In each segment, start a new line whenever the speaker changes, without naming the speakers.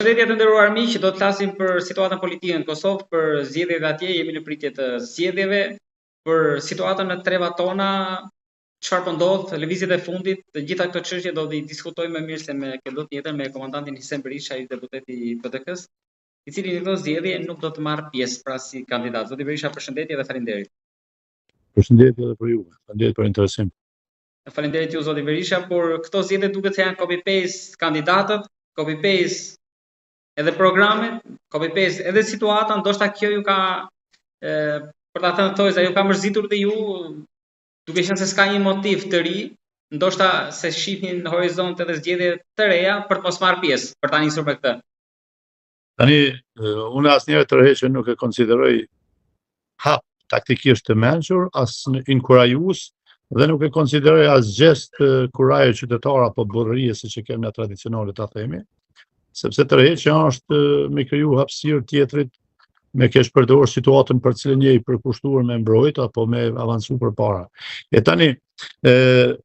Përshëndetje të nderuar miq, do të flasim për situatën politike në Kosovë, për zgjedhjet atje, jemi në pritje të zgjedhjeve, për situatën në trevat tona, çfarë po ndodh, lëvizjet e fundit, të gjitha këto çështje do t'i diskutojmë më mirë se me këtë tjetër me komandantin Hisem Berisha, i deputeti i PDK-s, i cili në këto zgjedhje nuk do të marrë pjesë pra si kandidat. Zoti Berisha, përshëndetje dhe faleminderit.
Përshëndetje edhe për ju. Faleminderit për interesim.
Faleminderit ju zoti Berisha, por këto zgjedhje duket se janë copy-paste kandidatët, copy-paste edhe programet, copy-paste edhe situata, ndoshta kjo ju ka për ta thënë thojza, ju ka mërzitur dhe ju, duke qenë se s'ka një motiv të ri, ndoshta se shihni në horizont edhe zgjedhje të reja për të mos marrë pjesë, për ta nisur me këtë.
Tani, unë asnjëherë tërheqjen nuk e konsideroj hap taktikisht të mençur, as inkurajues dhe nuk e konsideroj as gjest kuraje qytetar apo burrërie siç e kemi tradicionale ta themi, sepse tërheqja është me kriju hapësirë tjetrit, me kesh përdorur situatën për cilën je i përkushtuar me mbrojt apo me avancu përpara. E tani,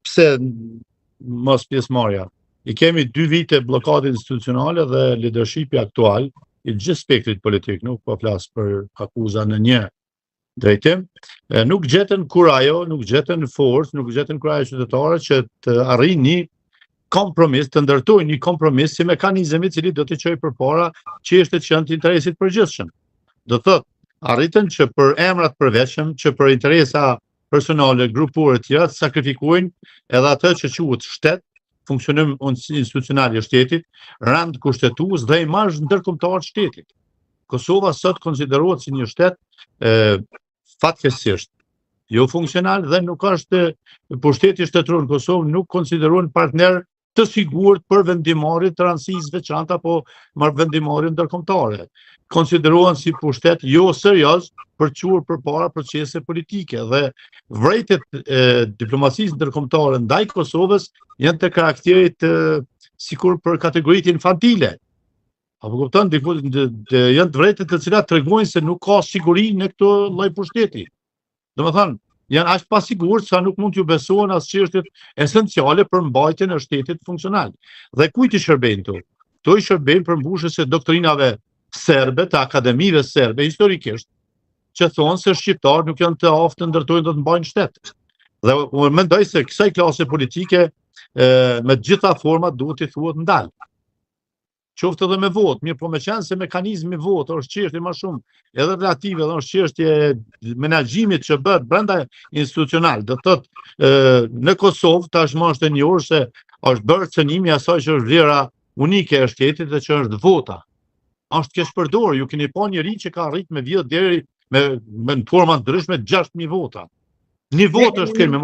pse mos pjesëmarrja? I kemi 2 vite blokade institucionale dhe leadershipi aktual i gjithë spektrit politik, nuk po flas për akuza në një drejtim, nuk gjetën kurajo, nuk gjetën forcë, nuk gjetën kurajo qytetare që të arrijnë një kompromis, të ndërtojnë një kompromis si mekanizëm i cili do të çojë përpara çështjet që janë të interesit përgjithshëm. Do thotë, arritën që për emrat përveçëm, që për interesa personale, grupore të tjera, të sakrifikojnë edhe atë që quhet shtet, funksionim institucional i shtetit, rand kushtetues dhe imazh ndërkombëtar të shtetit. Kosova sot konsiderohet si një shtet fatkeqësisht jo funksional dhe nuk është pushteti shtetëror në Kosovë nuk konsiderohen partner të sigurt për vendimarrje të rëndësisë veçantë apo marrëvendimmarrje ndërkombëtare. Konsiderohen si pushtet jo serioz për çuar përpara procese politike dhe vërejtjet e diplomacisë ndërkombëtare ndaj Kosovës janë të karakterit sikur për kategoritë infantile. Apo kupton, janë vërejtjet të cilat tregojnë se nuk ka siguri në këtë lloj pushteti. Domethënë, janë aq pasigurt sa nuk mund t'ju besohen as çështjet esenciale për mbajtjen e shtetit funksional. Dhe kujt i shërbejnë këto? Këto i shërbejnë përmbushjes së doktrinave serbe, të akademive serbe historikisht, që thonë se shqiptarët nuk janë të aftë të ndërtojnë dhe të mbajnë shtet. Dhe unë mendoj se kësaj klase politike me të gjitha format duhet i thuhet ndal. Qoftë edhe me votë, mirë po me qenë se mekanizmi votë është çështje më shumë edhe relative dhe është çështje menaxhimit që bëhet brenda institucional. Do thotë në Kosovë tashmë është e njohur se është bërë cënimi asaj që është vlera unike e shtetit dhe që është vota. Është keq përdorur, ju keni pa njëri që ka arrit me vjedh deri me forma ndryshme 6.000 vota. Një votë është kemi.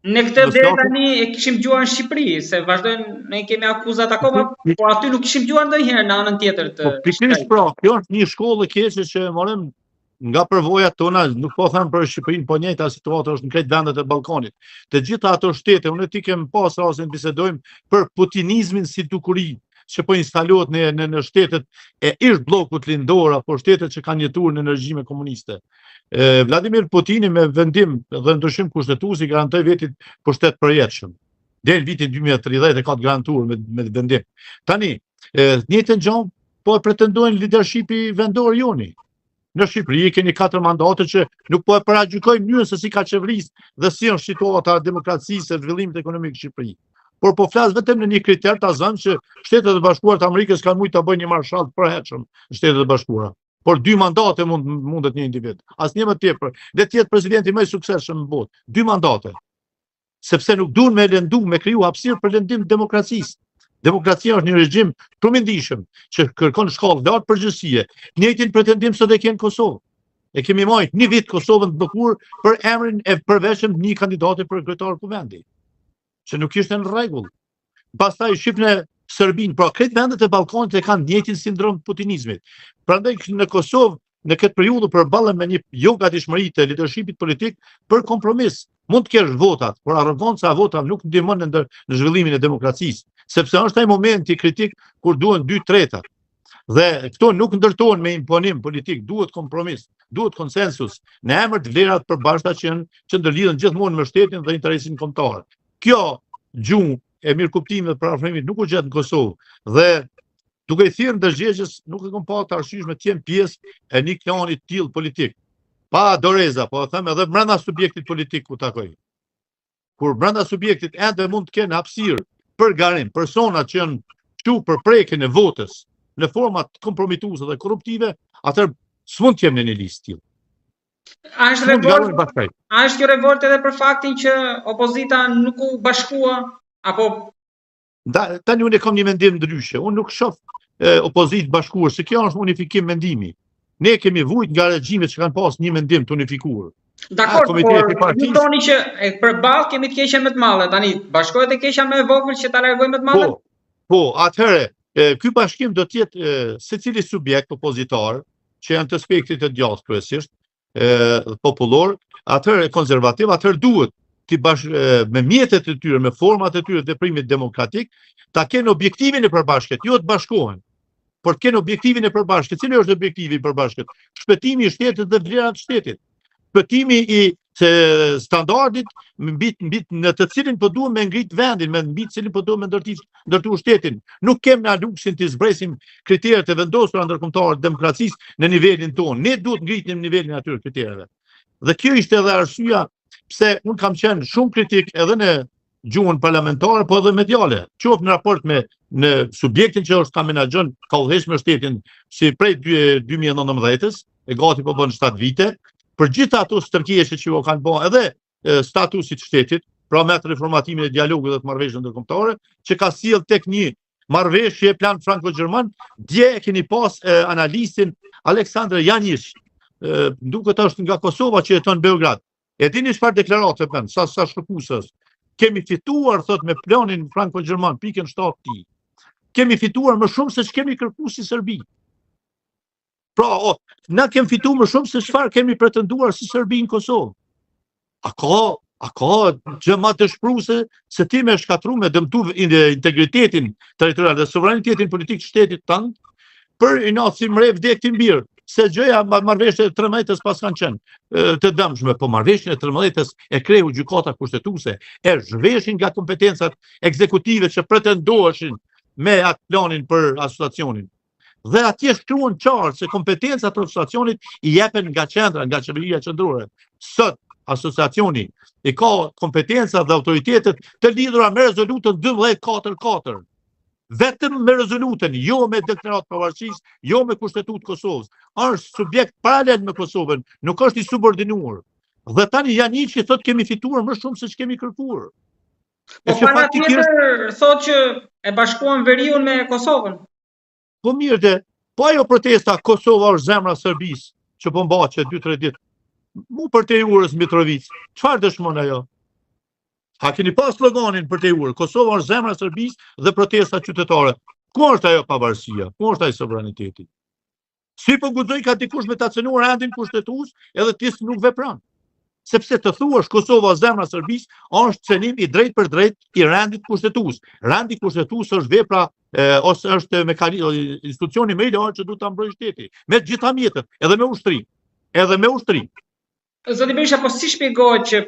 Në këtë deri tani e kishim dëgjuar në Shqipëri, se vazhdojnë, ne kemi akuzat akoma, po aty nuk kishim dëgjuar ndonjëherë në anën tjetër të.
Pikërisht pra, kjo është një shkollë e keqe që morëm nga përvojat tona, nuk po them për Shqipërinë, po njëjta situatë është në krejt vendet e Ballkanit. Të gjitha ato shtete, unë ti kem pas rastin bisedojmë për putinizmin si dukuri që po instalohet në shtetet e ish bllokut lindor apo shtetet që kanë jetuar në regjime komuniste. Vladimir Putini me vendim dhe ndryshim kushtetues i garantoi vetit pushtet përjetshëm. Deri në vitin 2030 e ka të garantuar me vendim. Tani, njëjtën gjë po pretendojnë leadershipi vendor joni. Në Shqipëri keni 4 mandate që nuk po e paragjykojmë mënyrën se si ka qeverisë dhe si është situata e demokracisë e zhvillimit ekonomik në Shqipëri. Por po flas vetëm në një kriter ta zënë që Shtetet e Bashkuara të Amerikës kanë mujt ta bëjnë një marshall të përhershëm në Shtetet e Bashkuara. Por 2 mandate mundet një individ. Asnjë më tepër. Dhe të jetë presidenti më i suksesshëm në botë. 2 mandate. Sepse nuk duan me lëndu, me kriju hapësirë për lëndim të demokracisë. Demokracia është një regjim shumë i ndihshëm që kërkon shkallë lartë përgjegjësie. Njëjtin pretendim sot e kanë Kosovë. E kemi marrë një vit Kosovën të bllokuar për emrin e përveçëm të një kandidati për kryetar kuvendi, që nuk ishte në rregull. Pastaj shifnë Serbinë, pra këtë vendet e Ballkanit e kanë njëjtin sindrom të putinizmit. Prandaj në Kosovë, në këtë periudhë përballën me një jogatishmëri të leadershipit politik për kompromis. Mund të kesh votat, por arroganca e votave nuk ndihmon në zhvillimin e demokracisë, sepse është ai momenti kritik kur duhen 2/3. Dhe këto nuk ndërtohen me imponim politik, duhet kompromis, duhet konsensus në emër të vlerat përbashkëta që ndërlidhen gjithmonë me shtetin dhe interesin kombëtar. Kjo gjuhë e mirëkuptimit për afrimit nuk u gjet në Kosovë dhe Duke i thirrë ndërgjegjës, nuk e kam pa të arsyeshme të jem pjesë e një klani të tillë politik. Pa doreza, po them edhe brenda subjektit politik ku takoj. Kur brenda subjektit ende mund të kenë hapësirë për garim, persona që janë këtu për prekjen e votës në forma kompromituese dhe korruptive, atëherë s'mund të jem në një listë tillë.
A është kjo revolt edhe për faktin që opozita nuk u bashkua apo
tani unë kam një mendim ndryshe. Unë nuk shoh opozitë bashkuar, se kjo është unifikim mendimi. Ne kemi vujt nga regjimet që kanë pas një mendim të unifikuar.
Dakor, por ju thoni që përballë kemi të keqja më të madhe, tani bashkohet e keqja më e vogël që ta largojmë më të madhe?
Po, atëherë, ky bashkim do të jetë secili subjekt opozitar, që janë të spektrit të djathtë kryesisht, popullor, atëherë konservativ, atëherë duhet me mjetet e tyre, me format e tyre të veprimit demokratik, ta kenë objektivin e përbashkët, jo të bashkohen, por të kenë objektivin e përbashkët. Cili është objektivi i përbashkët? Shpëtimi i shtetit dhe vlerat shtetit. Shpëtimi i standardit në të cilin po duhem me ngrit vendin, mbi të cilin po duhem me ndërtu shtetin. Nuk kem na luksin të zbresim kriteret e vendosura ndërkombëtare të demokracisë në nivelin tonë. Ne duhet ngritim nivelin atyre kritereve. Dhe kjo ishte edhe arsyeja pse unë kam qenë shumë kritik edhe në gjuhën parlamentare, po edhe mediale, qoftë në raport me në subjektin që është ka menaxhon ka udhëhequr shtetin si prej 2019-s, e gati po bën 7 vite, për gjithë ato stërkjeshe që u kanë bërë edhe statusit shtetit, pra me të reformatimin e dialogut dhe të marrëveshjeve ndërkombëtare, që ka sjell tek një marrëveshje plan franko-gjerman. Dje e keni pas analistin Aleksandr Janish, duket është nga Kosova që jeton në Beograd. E dini çfarë deklarate bën, sa shkëpuesës. Kemi fituar, thot, me planin franko-gjerman, pikën 7 kemi fituar më shumë se ç'kemi kërkuar si Serbi. Pra, na kemi fituar më shumë se çfarë kemi pretenduar si Serbi në Kosovë. A ka gjë më të shpruese se ti më shkatruar me dëmtu integritetin territorial dhe sovranitetin politik të shtetit tënd për i natë si mre vdekti mbirë. Se gjëja marrëveshje e 13-s pas kanë qenë të dëmshme, po marrëveshjen e 13-s e kreu gjykata kushtetuese, e zhveshin nga kompetencat ekzekutive që pretendoheshin me atë planin për asociacionin. Dhe atje shkruan qartë se kompetencat e asociacionit i jepen nga qendra, nga qeveria qendrore. Sot asociacioni i ka kompetencat dhe autoritetet të lidhura me rezolutën 1244. Vetëm me rezolutën, jo me deklaratë pavarësisë, jo me kushtetutë Kosovës. Është subjekt paralel me Kosovën, nuk është i subordinuar. Dhe tani Janiçi thotë kemi fituar më shumë se ç'kemi kërkuar.
Po para tjetër thotë që e bashkuan Veriun me Kosovën.
Po mirë, po ajo protesta Kosova është zemra e Serbisë, që po mbaqet 2-3 ditë. Mu për te urës Mitrovic, çfarë dëshmon ajo? A keni pas sloganin për te urë, Kosova është zemra e Serbisë dhe protesta qytetare. Ku është ajo pavarësia? Ku është ajo sovraniteti? Si po guxoj ka dikush me ta cënuar rendin kushtetues edhe ti nuk vepron. Sepse të thuash Kosova është zemra e Serbisë, është cënim i drejt për drejt i rendit kushtetues. Rendi kushtetues është vepra ose është institucioni më i lartë që duhet ta mbrojë shteti, me të gjitha mjetet, edhe me ushtri. Edhe me ushtri.
Zoti Berisha, po si shpjegohet që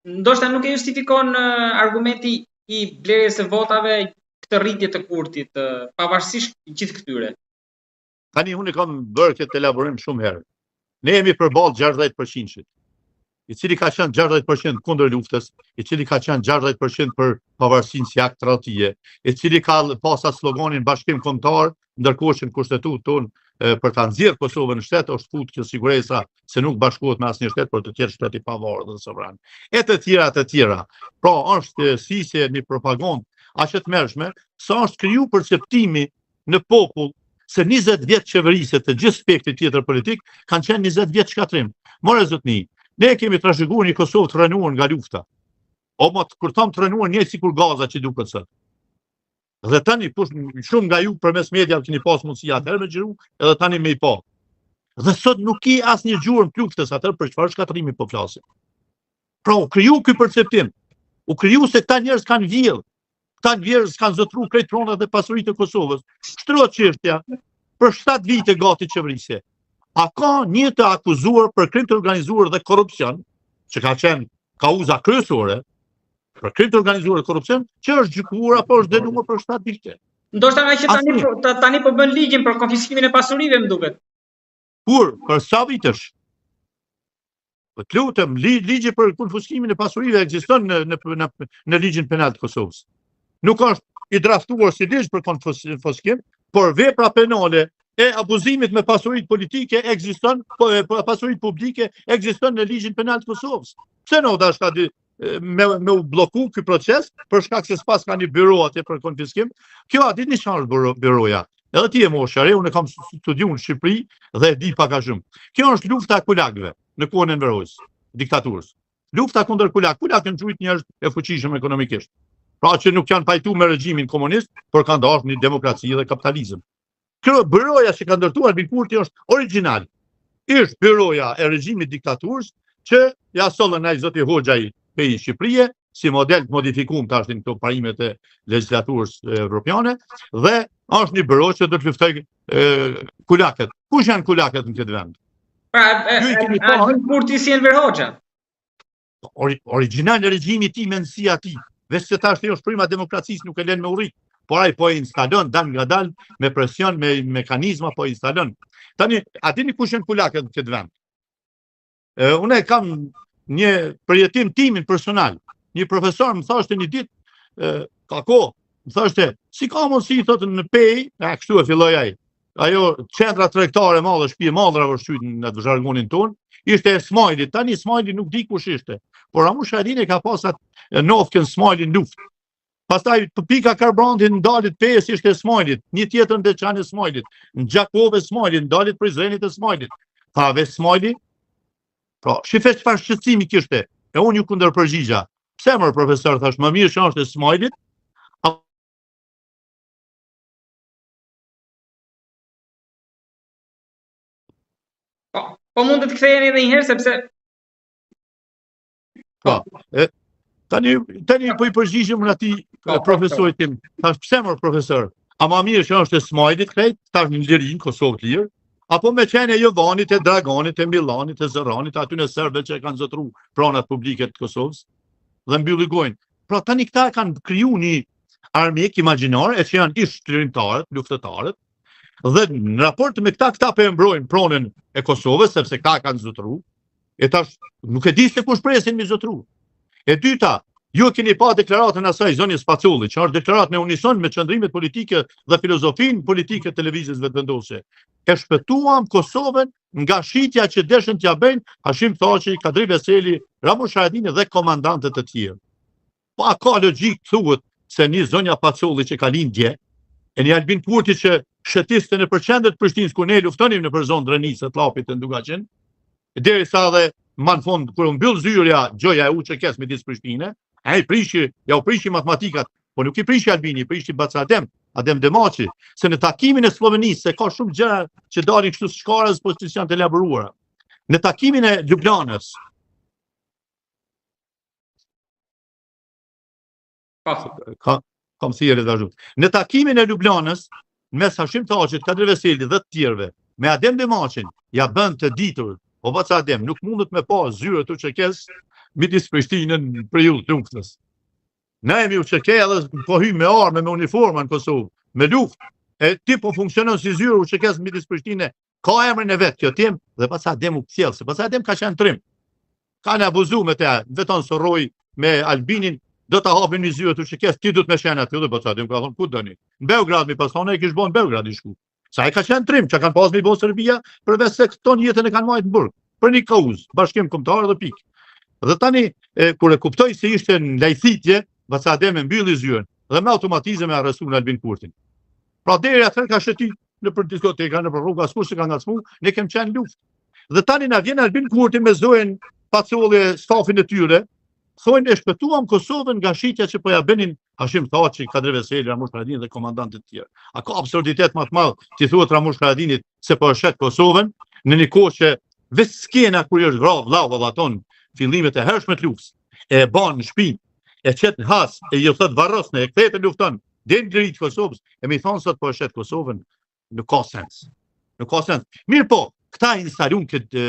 ndoshta nuk e justifikon argumenti i blerjes së votave këtë rritje të kurtit, pavarësisht gjithë këtyre?
Tani unë kam bërë këtë elaborim shumë herë. Ne jemi përballë 60%-shit, i cili ka qenë 60% kundër luftës, i cili ka qenë 60% për pavarësinë si akt tradhtie, i cili ka pas atë sloganin bashkim kombëtar, ndërkohë që në kushtetutë tonë për ta nxjerrë Kosovën në shtet është fut kjo siguresa se nuk bashkohet me asnjë shtet për të qenë shtet i pavarur dhe sovran. E të tjera. Pra është sisje një propagandë aq e tmerrshme, sa është kriju perceptimi në popull se 20 vjet qeverisje të gjithë spektrit tjetër politik kanë qenë 20 vjet shkatrim. More zotni, ne kemi trashëguar një Kosovë të rënuar nga lufta. O kur tham të rënuar një sikur Gaza që duket sot. Dhe tani shumë nga ju përmes mediave keni pas mundësi atëherë me xhiru, edhe tani me i pa. Dhe sot nuk ki asnjë gjurmë luftës atëherë për çfarë shkatrimi po flasim. Pra u kriju ky perceptim. U kriju se këta njerëz kanë vjedh. Këta njerëz kanë zotruar krejt pronat dhe pasuritë e Kosovës. Shtrohet çështja për 7 vite gati qeverisje. A ka një të akuzuar për krim të organizuar dhe korrupsion, që ka qenë kauza kryesore, për krim të organizuar dhe korrupsion, që është gjykuar apo është dënuar për 7 vite.
Ndoshta nga që tani po bën ligjin për konfiskimin e pasurive, më duket.
Kur, për sa vitesh? Po të lutem, ligji për konfiskimin e pasurive ekziston në ligjin penal të Kosovës. Nuk është i draftuar si ligj për konfiskim, por vepra penale e abuzimit me pasuritë politike ekziston, pasuritë publike ekziston në ligjin penal të Kosovës. Pse no dashka me u bloku ky proces për shkak se s'pas ka një byro atje për konfiskim? Kjo a ditë çfarë byroja? Edhe ti e moshare, unë kam studiuar në Shqipëri dhe e di pak a shumë. Kjo është lufta e kulakëve në kohën e Enverojës, diktaturës. Lufta kundër kulakëve. Kulakët janë çujt njerëz e fuqishëm ekonomikisht. Pra që nuk janë pajtuar me regjimin komunist, por kanë dashur një demokraci dhe kapitalizëm. Kjo byroja që ka ndërtuar Albin Kurti është origjinal. Është byroja e regjimit diktaturës që ja sollën ai zoti Hoxhaj pe Shqipërie si model të modifikuar tash në këto parimet e legjislaturës evropiane dhe është një byro që do të luftoj kulakët. Kush janë kulakët në këtë vend?
Albin Kurti si Enver Hoxha.
Origjinal regjimi i tij me nësi ati. Veç se tash është prima demokracisë nuk e lën me urrit. Por ai po e instalon dal nga dal me presion, me mekanizma po e instalon. Tani, a dini kush janë kulakët në këtë vend? Unë kam një përjetim timin personal. Një profesor më thoshte një ditë, ka kohë, më thoshte, si ka mundësi thotë në Pej, kështu e filloi ai. Ajo qendra tregtare e madhe, shtëpi e madhe vështryt në atë zhargonin ton, ishte Smajli. Tani Smajli nuk di kush ishte. Por Ramush Haradinaj ka pasat nofkën Smajli në luftë. Pastaj pika karburanti ndalit Pejës ishte Smajlit, një tjetër në Deçan e Smajlit, në Gjakove Smajlit, ndalit Prizrenit e Smajlit. Tha veç Smajli, pra, shifet çfarë shqetësimi kishte. E unë ju kundërpërgjigja. Pse mërë profesor, thash, më mirë që është e Smajlit,
po mund të ktheheni edhe një herë sepse
tani po i përgjigjem në atij profesorit tim. Thash pse mërë profesor? A më mirë që është e Smajlit krejt, tash në lirin Kosovë të lirë, apo me qenë e Jovanit, e Draganit, e Millanit, e Zëranit, aty në serbëve që kanë zotru pronat publike të Kosovës dhe mbylli gojnë. Pra tani këta kanë kriju një armik imagjinar e që janë ish shtririmtarët, luftëtarët, dhe në raport me këta për mbrojnë pronën e Kosovës, sepse këta kanë zotru, e tash nuk e di se kush presin me zotru. E dyta, ju keni pa deklaratën asaj zoni Spaculli, që është deklarat në unison me qëndrimet politike dhe filozofin politike të televizijës vetëvendosje. E shpëtuam Kosovën nga shitja që deshën t'ja bëjnë Hashim Thaçi, Kadri Veseli, Ramush Haradinaj dhe komandantët e tjerë. Pa ka logjik thuhet se një zonja Paculli që ka lindje, e një Albin Kurti që shëtiste në përqendër të Prishtinës ku ne luftonim në për zonë Drenisë të Llapit të Ndugaqin, derisa dhe më në fund kur u mbyll zyrja gjoja e UÇK-s midis Prishtinë, ai u prishi matematikat, po nuk i prishi Albini, i prishi Bacadem, Adem Demaçi, se në takimin e Slovenisë, se ka shumë gjëra që dalin kështu shkarës, po që janë të elaboruara. Në takimin e Ljubljanës, kam thirrje vazhdim. Në takimin e Ljubljanës, mes Hashim Thaçit, Kadri Veselit dhe të tjerëve, me Adem Demaçin, ja bën të ditur, o Bacadem, nuk mundet me pa zyrët UÇK-s midis Prishtinën në periudhë të luftës. Ne jemi UÇK edhe po hyjmë me armë, me uniforma në Kosovë, me luftë. E ti po funksionon si zyrë UÇK-s midis Prishtinë, ka emrin e vet kjo tim dhe Bacadem u kthjell, se Bacadem ka qenë trim. Kanë abuzuar me të, veton Sorroj me Albinin, do ta hapin një zyrë UÇK-s, ti do të më shën aty dhe Bacadem ka thonë ku doni. Në Beograd mi pason ai kish bën Beograd i shku. Sa ai ka qenë trim, çka kanë pas me bon Serbia, përveç se këto jetën e kanë marrë në burg, për një kauzë, bashkim kombëtar dhe pikë. Dhe tani, kur e kuptoj se ishte në lajthitje, Bacadem e mbylli zyrën dhe me automatizëm e arrestuan Albin Kurtin. Pra deri atë ka shëti në për diskoteka, në për rruga, askush se ka ngacmu, ne kemi qenë luftë. Dhe tani na vjen Albin Kurti me zoën Paculli, stafin e tyre, thonë e shpëtuam Kosovën nga shitja që po ja bënin Hashim Thaçi, Kadri Veseli, Ramush Haradinaj dhe komandantët e tjerë. A ka absurditet më të madh ti thuhet Ramush Haradinajit se po e shet Kosovën në një kohë që veç skena kur është vrarë vllau vallaton fillimet e hershme të luftës, e ban në shtëpi, e qet në has, e ju thot varrosne, e kthehet e lufton, deri në lirit Kosovës, e më thon sot po e shet Kosovën, nuk ka sens. Nuk ka sens. Mirë po, këta instalun këtë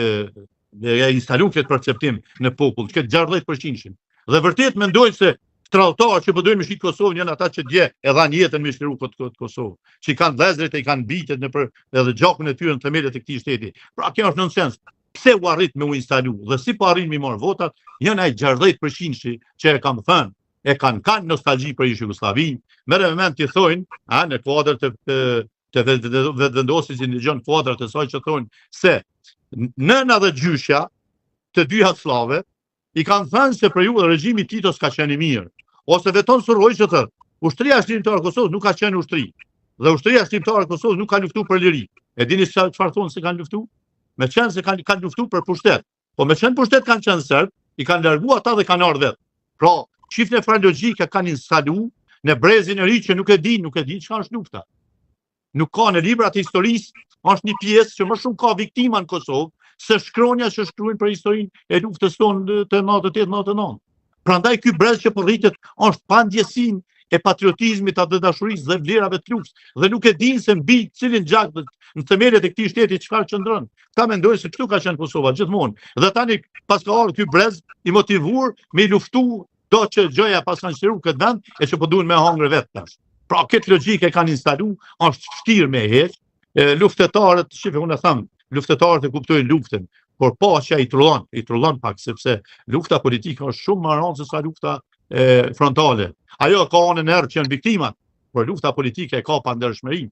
perceptim në popull, këtë 60%. Dhe vërtet mendoj se Shtralltarë që përdojnë me shqitë Kosovën janë ata që dje e dhanë jetën me shliru këtë Kosovë, që i kanë vëllezërit e i kanë bitet edhe gjakun e tyre në themelet e këtij shteti. Pra kjo është nonsens. Pse u arrit me u instalu dhe si po arrin me marr votat, janë ai 60% që e kam thënë, e kanë nostalgji për Jugosllavinë, merë me mend të thojnë, në kuadrat të vendosjes që ndëgjon kuadrat e saj që thonë se nëna dhe gjyshja të dy Jugosllave i kanë thënë se për ju regjimi Titos ka qenë i mirë. Ose veton Surroj që thëtë, ushtria shqiptare e Kosovës nuk ka qenë ushtri. Dhe ushtria shqiptare e Kosovës nuk ka luftu për liri. E dini çfarë thonë se kanë luftu? Me qenë se kanë luftu për pushtet. Po me qenë pushtet kanë qenë serb, i kanë largu ata dhe kanë ardhur vetë. Pra, çifte logjike kanë instalu në brezin e ri që nuk e din çka është lufta. Nuk ka në librat e historisë, është një pjesë që më shumë ka viktima në Kosovë se shkronja që shkruajnë për historinë e luftës tonë të 98-99. Prandaj ky brez që po rritet është pa ndjesinë e patriotizmit atë dashurisë dhe vlerave të luftës dhe nuk e din se mbi cilin gjak në themelet e këtij shteti çfarë qëndron. Ta mendojnë se këtu ka qenë Kosova gjithmonë. Dhe tani pas ka ardhur ky brez i motivuar me luftu do që gjëja pas kanë shëruar këtë vend e që po duhen me hangër vetë tash. Pra këtë logjikë kanë instalu, është vështirë me heq. Luftetarët, shifë unë e tham, luftetarët e kuptojnë luftën, por paqja i trullon pak sepse lufta politike është shumë më rëndë se sa lufta frontale. Ajo ka anën erë që janë viktimat, por lufta politike ka pandershmëri.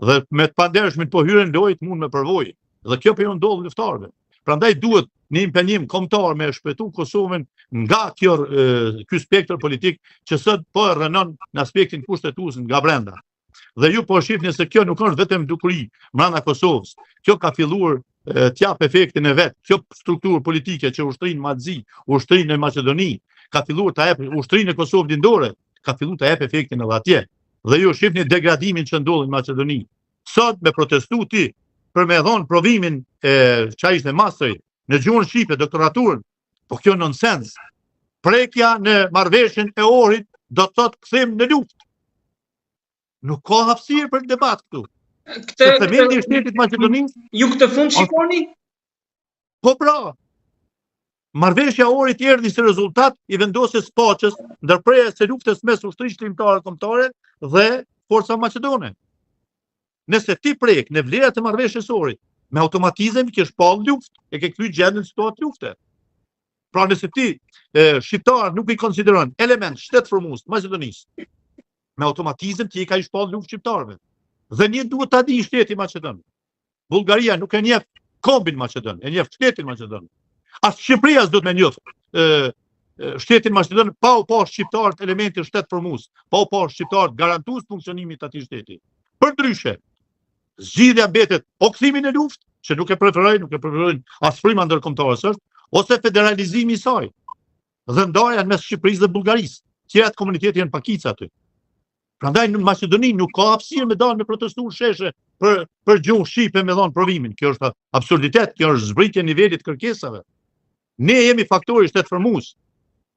Dhe me të pandershmit po hyren lojët mund me përvojë. Dhe kjo po ju ndodh luftarëve. Prandaj duhet një impenjim kombëtar me shpëtu Kosovën nga ky spektër politik që sot po rënon në aspektin kushtetues nga brenda. Dhe ju po shihni se kjo nuk është vetëm dukuri brenda Kosovës. Kjo ka filluar t'jap efektin e vet. Kjo strukturë politike që ushtrinë Madzi, ushtrinë në Maqedoni, ka filluar ta jap ushtrinë e Kosovës lindore, ka filluar ta jap efektin edhe atje. Dhe ju shihni degradimin që ndodh në Maqedoni. Sot me protestu ti për me dhon provimin çfarë ishte masteri në gjuhën shqipe, doktoraturën, po kjo nonsens. Prekja në marrëveshjen e Ohrit do të thotë kthim në luftë. Nuk ka hapësirë për debat këtu. Themeli i shtetit Maqedonisë.
Ju këtë fund shikoni?
Po pra. Marrëveshja e Ohrit erdhi si rezultat i vendosjes paqes, ndërprerjes së luftës mes ushtrisë shqiptare kombëtare dhe forca maqedone. Nëse ti prek në vlerat e marrëveshjes së Ohrit, me automatizëm ke shpall luftë, e ke kthy gjendën në situatë lufte. Pra nëse ti shqiptar nuk i konsideron element shtetformues të Maqedonisë, me automatizëm ti ka i shpall luftë shqiptarëve. Dhe një duhet ta di shteti Maqedon. Bullgaria nuk e njeh kombin Maqedon, e njeh shtetin Maqedon. As Shqipëria s'do të më njoh shtetin Maqedon pa u pa shqiptarët elementi shtetformues, pa u pa shqiptarët garantues funksionimit të atij shteti. Përndryshe, zgjidhja mbetet o kthimi në luftë, që nuk e preferojnë as fryma ndërkombëtare është, ose federalizimi i saj. Dhe ndarja mes Shqipërisë dhe Bullgarisë. Tjerat komunitete janë pakica aty. Prandaj në Maqedoni nuk ka hapësirë me dalë me protestuar sheshe për gjuhë shqipe me dhënë provimin. Kjo është absurditet, kjo është zbritje nivelit kërkesave. Ne jemi faktori shtetformues.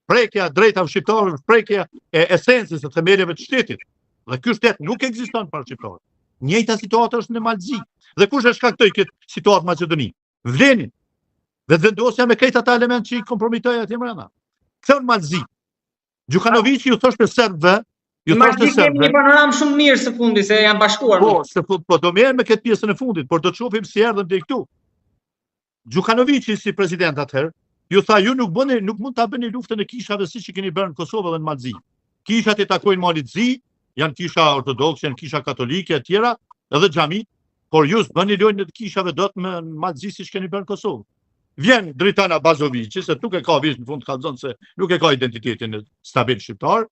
Prekja drejtave shqiptarëve, prekja e esencës së themeleve të shtetit. Dhe ky shtet nuk ekziston pa shqiptarët. Njëjta situatë është në Malzi. Dhe kush e shkaktoi këtë situatë në Maqedoni? Vlenin. Vendosja me këta ata elementë që i kompromitojnë atje brenda. Këto në Malzi. Gjukanoviçi ju thosh për serbëve, ju thosh për serbëve.
Një panoramë shumë mirë së fundi se janë bashkuar.
Po do merrem me këtë pjesën e fundit, por do të shohim si erdhën deri këtu. Gjukanoviçi si president atëherë, ju tha ju nuk mund ta bëni luftën e kishave siç i keni bërë në Kosovë dhe në Malzi. Kishat i takojnë Malitzi, janë kisha ortodokse, janë kisha katolike e tjera, edhe xhamit, por ju s'bëni lojën e kishave dot në Malzi siç keni bërë në Kosovë. Vjen Dritana Bazoviçi, se nuk e ka vish në fund kallzon se nuk e ka identitetin stabil shqiptar,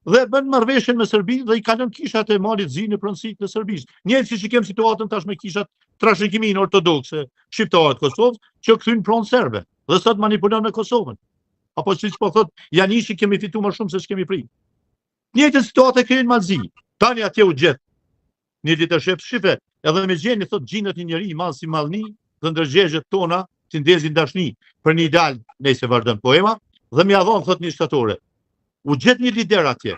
dhe bën marrëveshjen me Serbinë dhe i kanë kishat e Malitzi në pronësi të Serbisë. Njëjtë siç i kem situatën tash me kishat trashëgimin ortodokse shqiptarë të Kosovës që kthyn pronë serbe dhe sot manipulon në Kosovën. Apo siç po thot Janishi kemi fituar më shumë se ç'kemi prit. Njëjtë situatë kemi në Malzi. Tani atje u gjet një leadership shife, edhe me gjeni thot gjindet një njerëz i madh si Mallni dhe ndërgjegjet tona që ndezin dashni për një ideal, nëse vazhdon poema, dhe më ia dhon thot një shtatore. U gjet një lider atje.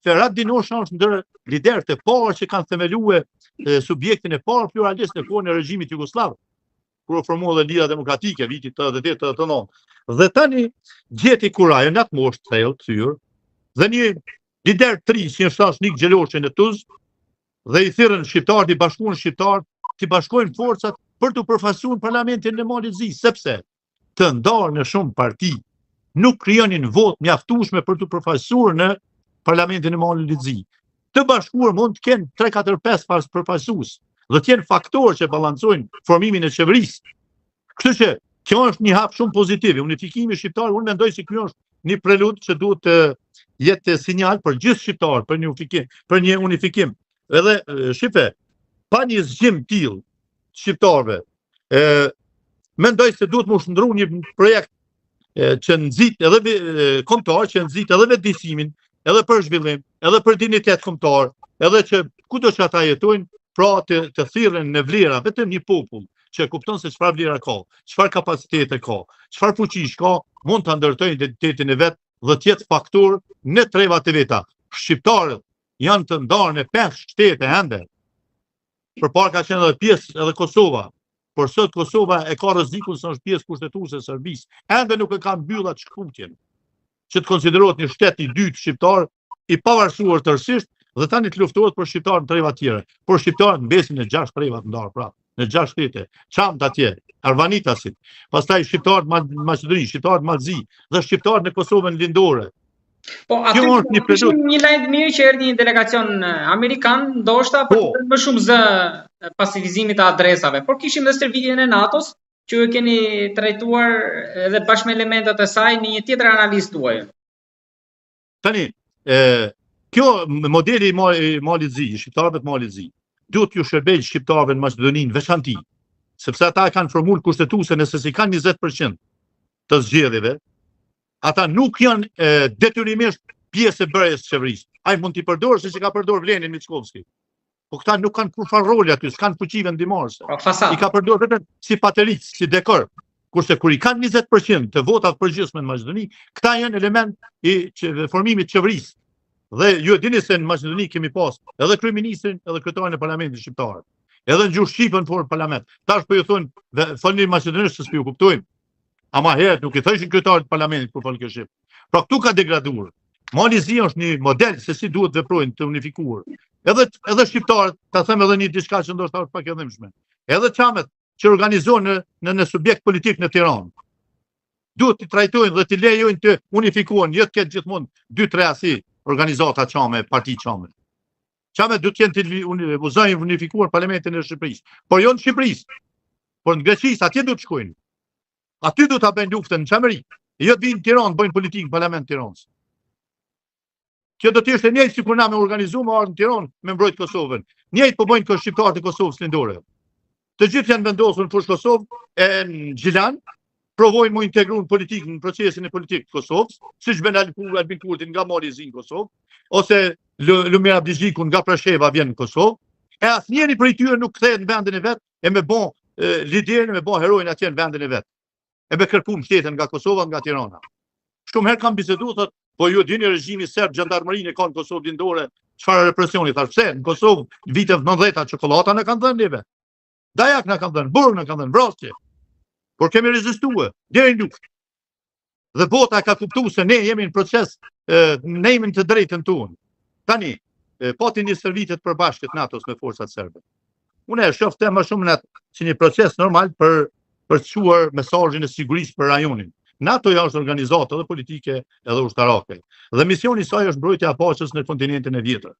Ferhat Dinosha është ndër liderët e parë që kanë themeluar subjektin e parë pluralist në kohën e regjimit jugosllav, kur u formua dhe Lira Demokratike vitit 88-89. Dhe tani gjeti Kurajën atë moshë thellë, thyr, Dhe një lider tri, si në shtash Nik Gjeloshe në Tuz, dhe i thirrën shqiptarët, i bashkuan shqiptarët, të bashkojnë forcat për të përfaqësuar parlamentin në Mali Zi, sepse të ndarë në shumë parti nuk krijonin votë mjaftueshme për të përfaqësuar në parlamentin e Mali Zi. Të bashkuar mund të kenë 3, 4, 5 përfaqësues dhe të jenë faktorë që balancojnë formimin e qeverisë. Kështu që kjo është një hap shumë pozitiv. Unifikimi shqiptar, unë mendoj se kjo është një prelud që duhet të jetë sinjal për gjithë shqiptarët për një unifikim. Edhe shife, pa një zgjim tillë shqiptarëve, mendoj se duhet më shndru një projekt që nxit edhe kombëtar, që nxit edhe vetëdijsimin, edhe për zhvillim, edhe për dignitet kombëtar, edhe që kudo që ata jetojnë, pra të thirren në vlera vetëm një popull që kupton se çfarë vlera ka, çfarë kapacitete ka, çfarë fuqish ka, mund ta ndërtojë identitetin e vet dhe të jetë faktor në trevat e veta. Shqiptarët janë të ndarë në 5 shtete ende. Përpara ka qenë edhe pjesë edhe Kosova, por sot Kosova e ka rrezikun se është pjesë kushtetuese e Serbisë. Ende nuk e ka mbyll atë shkputjen, që të konsiderohet një shtet i dytë shqiptar i pavarësuar tërësisht dhe tani të luftohet për shqiptarët në treva tjera. Por shqiptarët mbesin në 6 treva të ndarë prapë, në 6 shtete, Çamt atje, Arvanitasit, pastaj shqiptarët Maqedoni, shqiptarët Malzi dhe shqiptarët në Kosovën lindore.
Po, aty është një lajm mirë që erdhi një delegacion amerikan, ndoshta për të më shumë zë pasivizimit të adresave, por kishim dhe stërvitjen e NATO-s, që e keni trajtuar edhe bashkë me elementet e saj në një tjetër analizë tuaj.
Tani, kjo modeli i Mali Zi, shqiptarëve të Mali Zi, duhet ju shërbej shqiptarëve në Maqedoninë veçanti, sepse ata kanë formulë kushtetuese, nëse si kanë 20% të zgjedhjeve, ata nuk janë detyrimisht pjesë e bërjes së qeverisë. Ai mund t'i përdorë siç i ka përdorur Vlenin Mickovski. Po këta nuk kanë kurfar roli aty, s'kanë fuqi vendimorëse. I ka përdorur vetëm si pateric, si dekor. Kurse kur i kanë 20% të votat përgjithshme në Maqedoni, këta janë element i formimit të qeverisë. Dhe ju e dini se në Maqedoni kemi pas edhe kryeministrin, edhe kryetarin e parlamentit shqiptar. Edhe në gjuhë shqipe në formë parlament. Tash po ju thonë, folni maqedonisht se s'ju kuptojmë. Ama herët nuk i thëshin kryetarit të parlamentit për folë kjo shqip. Pra këtu ka degraduar. Mali Zi është një model se si duhet veprojnë të unifikuar. Edhe shqiptarët, ta them edhe një diçka që ndoshta është pak e dhimbshme. Edhe çamet që organizohen në subjekt politik në Tiranë. Duhet të trajtojnë dhe të lejojnë të unifikohen, jo të ketë gjithmonë 2-3 asi organizata çame, parti çame. Çamet duhet të jenë të unifikuar parlamentin e Shqipërisë. Por jo në Shqipërisë. Por në Greqi, atje duhet të shkojnë. Aty du të bëjnë luftën në qamëri. Jo të vinë Tiranë, bëjnë politikë në parlament Tiranës. Kjo do të ishte njëjtë si kur na me organizu me ardhë në Tiranë me mbrojtë Kosovën. Njëjtë po bëjnë kështë shqiptarët e Kosovës lindore. Të gjithë janë vendosur në fushë Kosovë e në Gjilan, provojnë mu integru në politikë, në procesin e politikë të Kosovës, si që bënë Albin Kurti nga Mali Zi në Kosovë, ose Lumira Bizhiku nga Prasheva vjen në Kosovë, e asë njeri për i tyre nuk kthehet në vendin e vetë, e me bon liderin, me bon herojnë atje në vendin e vetë. E me kërku mbështetjen nga Kosova, nga Tirana. Shumë herë kam bisedu, thot, po ju dini regjimi serb, gjandarmërinë ka në Kosovë lindore, çfarë represioni, thash, pse në Kosovë vitet 90-ta çokolata na kanë dhënë neve. Dajak na kanë dhënë, burg na kanë dhënë, vrasje. Por kemi rezistuar deri në luftë. Dhe bota ka kuptuar se ne jemi në proces, ne jemi të drejtën tonë. Tani, pati një stërvitje të përbashkët NATO-s me forcat serbe. Unë e shoh më shumë në si një proces normal për të çuar mesazhin e sigurisë për rajonin. NATO është organizatë edhe politike edhe ushtarake. Dhe misioni i saj është mbrojtja e paqes në kontinentin e vjetër.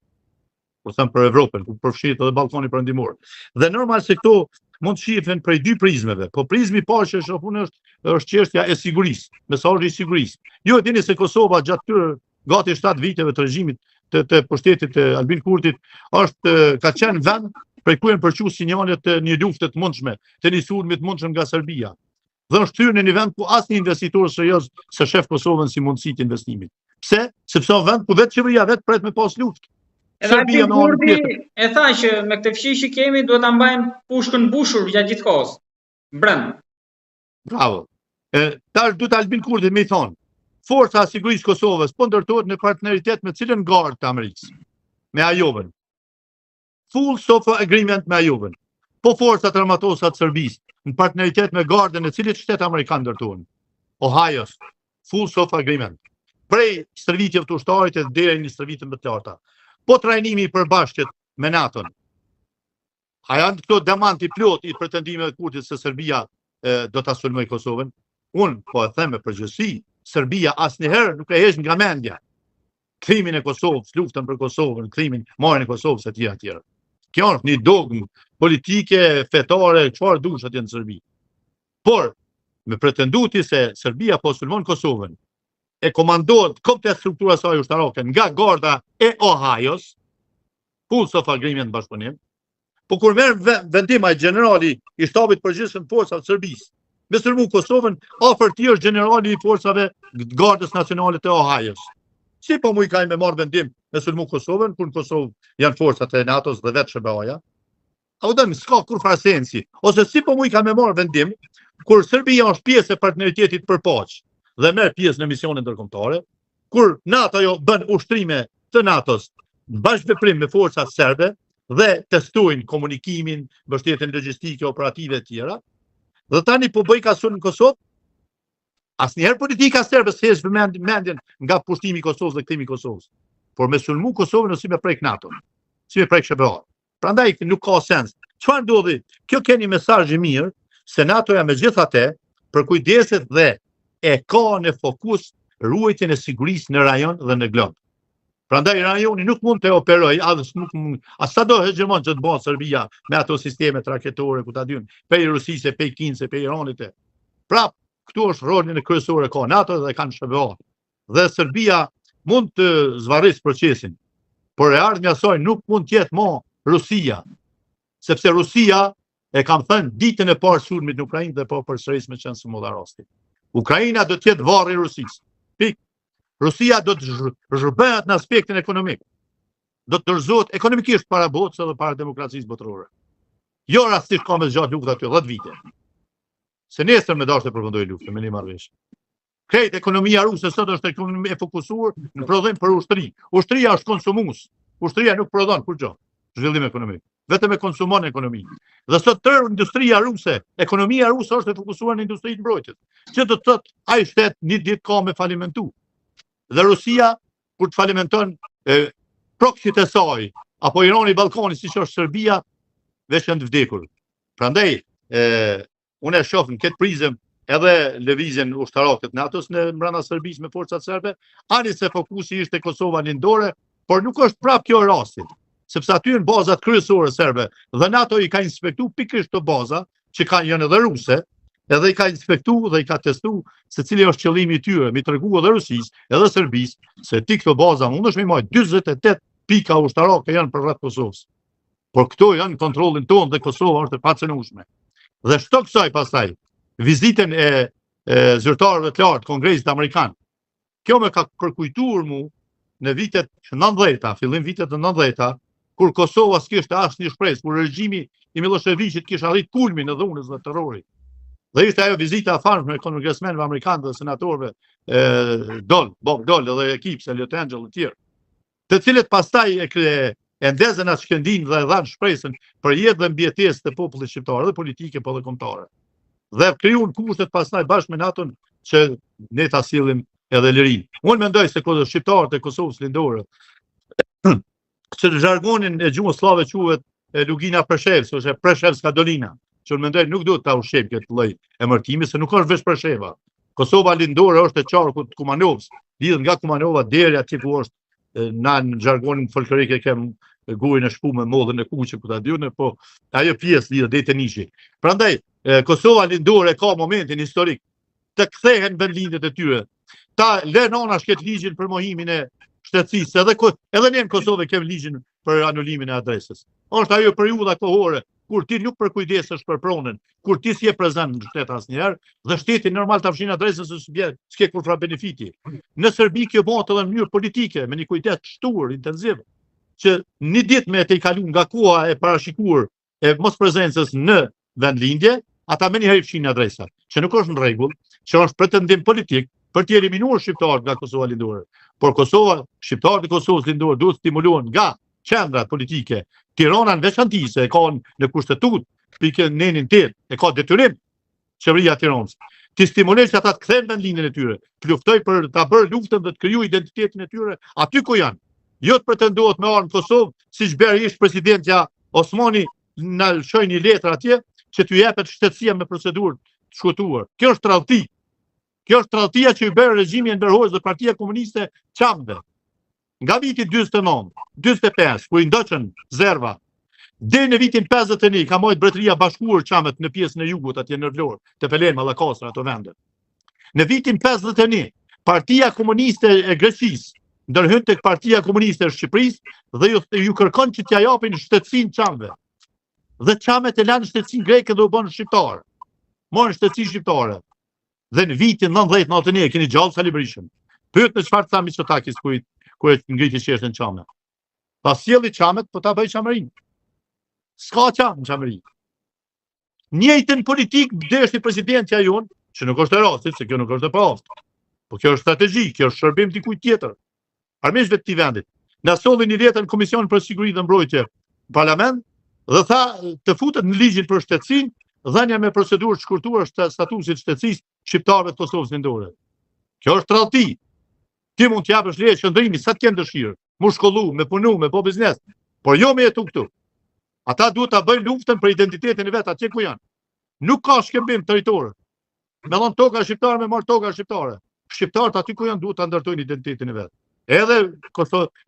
Po them për Evropën, ku përfshihet edhe Ballkani Perëndimor. Dhe normal se këto mund të shihen prej 2 prizmeve. Po prizmi i parë që shohun është çështja e sigurisë, mesazhi i sigurisë. Ju e dini se Kosova gjatë këtyre gati 7 viteve të regjimit të pushtetit të Albin Kurtit ka qenë vend prej ku janë përqu sinjalet të një lufte të mundshme, të një sulmi të mundshëm nga Serbia. Dhe është thyrë në një vend ku asnjë investitor serioz se shef Kosovën si mundësi të investimit. Pse? Sepse është vend ku vetë qeveria vetë pret me pas luftë.
Edhe Albin Kurti e tha që me këtë fshi që kemi duhet ta mbajmë pushkën mbushur gjatë gjithë kohës. Brenda.
Bravo. Tash duhet Albin Kurti më i thonë, forca e sigurisë Kosovës po ndërtohet në partneritet me cilën gardë të Amerikës, me Ajovën. Full SOFA agreement me Ajovën. Po forcat armatose të Serbisë në partneritet me gardën e cilit shtet amerikan ndërtohen. Ohio, full SOFA agreement. prej stërvitjeve të ushtarit e deri në stërvitje më të larta. Po trajnimi i përbashkët me NATO-n. A janë këto demanti plot i pretendimeve të Kurtit se Serbia do ta sulmoj Kosovën? Unë po e them me përgjithësi, Serbia asnjëherë nuk e heq nga mendja krimin e Kosovës, luftën për Kosovën, krimin, marrjen e Kosovës e tjera. Kjo është një dogmë politike, fetare, çfarë dush atje në Serbi. Por, me pretenduti se Serbia po sulmon Kosovën, e komandohet komplet struktura saj ushtarake nga garda e Ohajos, full of agreement bashkëpunim, po kur merr vendim ai generali i shtabit përgjithshëm të forcave të Serbisë, me sulmu Kosovën, afër tij është generali i forcave gardës nacionale të Ohajos. Si po mu i kanë me marrë vendim me sulmu Kosovën, kur në Kosovë janë forcat e NATO-s dhe vetë SBA-ja? A u dëmë, s'ka kur farsensi. Ose si po mu i kanë me marrë vendim, kur Serbia është pjesë e partneritetit për paqë dhe merr pjesë në misione ndërkombëtare, kur NATO jo bën ushtrime të NATO-s bashkëveprim me forcat serbe dhe testojnë komunikimin, mbështetjen logjistike, operative e tjera, dhe tani po bëj ka sulm në Kosovë. Asnjëherë politika serbe s'heq mendjen nga pushtimi i Kosovës dhe kthimi i Kosovës. Por me sulmu Kosovën ose me prek NATO, si me prek SBA. Prandaj nuk ka sens. Çfarë ndodhi? Kjo ka një mesazh i mirë se NATO-ja megjithatë përkujdeset dhe e ka në fokus ruajtjen e sigurisë në rajon dhe në glob. Prandaj rajoni nuk mund të operojë, as sa do hegemon që të bëjë Serbia me ato sisteme raketore ku ta dyn, pe Rusisë, pe Kinse, pe Iranit. Prap këtu është rolin e kryesor e ka NATO dhe kanë SBA. Dhe Serbia mund të zvarrisë procesin, por e ardhmja saj nuk mund të jetë më Rusia, sepse Rusia e kam thënë ditën e parë sulmit në Ukrainë dhe po përsëris me qenë së moda rasti. Ukraina do të jetë varri i Rusisë. Pik. Rusia do të zhërbehet në aspektin ekonomik. Do të dorëzohet ekonomikisht para botës dhe para demokracisë botërore. Jo rastisht ka me zgjatë lufta aty 10 vite. Se nesër me dashur të përfundoj luftën me një marrëveshje. Krejt ekonomia ruse sot është ekonomi e fokusuar në prodhim për ushtri. Ushtria është konsumues. Ushtria nuk prodhon kur gjë. Zhvillim ekonomik. Vetëm e konsumon ekonomi. Dhe sot tërë industria ruse, ekonomia ruse është e fokusuar në industritë mbrojtjes. Që do të thotë ai shtet një ditë ka me falimentu. Dhe Rusia kur të falimenton proksit e saj, apo Irani, Ballkani, siç është Serbia, veç janë të vdekur. Prandaj unë e shoh në këtë prizëm edhe lëvizjen ushtarake të NATO-s në brenda Serbisë me forcat serbe, ani se fokusi ishte Kosova lindore, por nuk është prapë kjo rasti, sepse aty në bazat kryesore serbe dhe NATO i ka inspektu pikërisht të baza që kanë janë edhe ruse, edhe i ka inspektu dhe i ka testu se cili është qëllimi i tyre, mi tregu edhe Rusisë edhe Serbisë se ti këto baza mundesh me marrë 48 pika ushtarake janë për rreth Kosovës. Por këto janë kontrollin tonë dhe Kosova është e pacënueshme. Dhe shto kësaj pastaj vizitën e zyrtarëve të lartë Kongresit Amerikan. Kjo më ka përkujtuar mu në vitet 90-ta, fillim vitet të 90-ta, kur Kosova s'kishte asnjë shpresë, kur regjimi i Miloševićit kishte arrit kulmin e dhunës dhe terrorit. Dhe ishte ajo vizita e famshme e kongresmenëve amerikanë dhe senatorëve Bob Dole dhe ekip Elliot Engel e tjerë, të cilët pastaj e ndezën atë shkëndin dhe e dhanë shpresën për jetë dhe mbjetesë të popullit shqiptar dhe politike po dhe kombëtare. Dhe krijuan kushtet pastaj bashkë me NATO-n që ne ta sillim edhe lirinë. Unë mendoj se shqiptarët e Kosovës lindore, që në zhargonin e gjuhës slave quhet Lugina Preshevës, ose Preshevska Dolina, që unë mendoj nuk duhet ta ushqejmë këtë lloj emërtimi se nuk është veç Presheva. Kosova lindore është e qarkut të Kumanovës, lidhet nga Kumanova deri atje ku është në zhargonin folklorik e kem gojën e shpume, modhën e kuqe, ku ta diun, po ajo pjesë lidhet deri te Nishi. Prandaj Kosova lindore ka momentin historik të kthehen vendlindjet e tyre. Ta lënë anash këtë ligjin për mohimin e shtetësisë, edhe ne në Kosovë kemi ligjin për anulimin e adresës. Është ajo periudha kohore kur ti nuk përkujdesesh për pronën, kur ti s'je prezant në shtet asnjëherë dhe shteti normal ta fshin adresën se s'ke kur fra benefiti. Në Serbi kjo bëhet edhe në mënyrë politike, me një kujdes të shtuar intensiv, që një ditë me të i kaluar nga koha e parashikuar e mos prezencës në vendlindje, ata më njëherë fshin adresa, që nuk është në rregull, që është pretendim politik për të eliminuar shqiptarët nga Kosova lindore. Por shqiptarët e Kosovës lindore duhet stimulohen nga qendrat politike. Tirana në veçanti se e ka në kushtetut, pikën 9-8, e ka detyrim qeveria e Tiranës. Ti stimuloj që ata të kthehen vendlinjen e tyre, të luftoj për ta bërë luftën dhe të kriju identitetin e tyre aty ku janë. Jo të pretendohet me armë Kosovë, siç beri ish presidentja Osmani na lëshoi një letër atje që t'ju jepet shtetësia me procedurë të shkutuar. Kjo është tradhti. Kjo është tradhtia që i bërë regjimi ndërhorës dhe Partia Komuniste Çamve. Nga viti 49, 45, kur i ndoqën zerva, deri në vitin 51 ka mojt Mbretëria Bashkuar Çamet në pjesën e jugut atje në Vlorë, te Pelem, Mallakostra, ato vende. Në vitin 51, Partia Komuniste e Greqisë ndërhyn tek Partia Komuniste e Shqipërisë dhe ju kërkon që t'ja japin shtetësinë Çamve. Dhe Çamet e lanë shtetësinë greke dhe u bën shqiptar. Morën shtetësi shqiptare. Dhe në vitin 1991 keni gjallë Sali Berishën. Pyet në çfarë tha Mitsotakis kur e ngriti qeshtën Çame. Ta sjelli Çamet, po ta bëj Çamërinë. S'ka Çam në Çamëri. Njëjtën politik deshti presidentja jonë, që nuk është e rastit, se kjo nuk është e paftë. Po kjo është strategji, kjo është shërbim dikujt tjetër. Armiqve të këtij vendit. Na solli një letër në Komisionin për Siguri dhe Mbrojtje në Parlament dhe tha të futet në ligjin për shtetësinë, dhënia me procedurë të shkurtuar statusit shtetësisë shqiptarëve të Kosovës Lindore. Kjo është tradhti. Ti mund t'japësh leje qëndrimi sa të kenë dëshirë, mu shkollu, me punu, me po biznes, por jo me jetu këtu. Ata duhet ta bëjnë luftën për identitetin e vet atje ku janë. Nuk ka shkëmbim territor. Me dhon toka shqiptare me marr toka shqiptare. Shqiptarët aty ku janë duhet ta ndërtojnë identitetin e vet. Edhe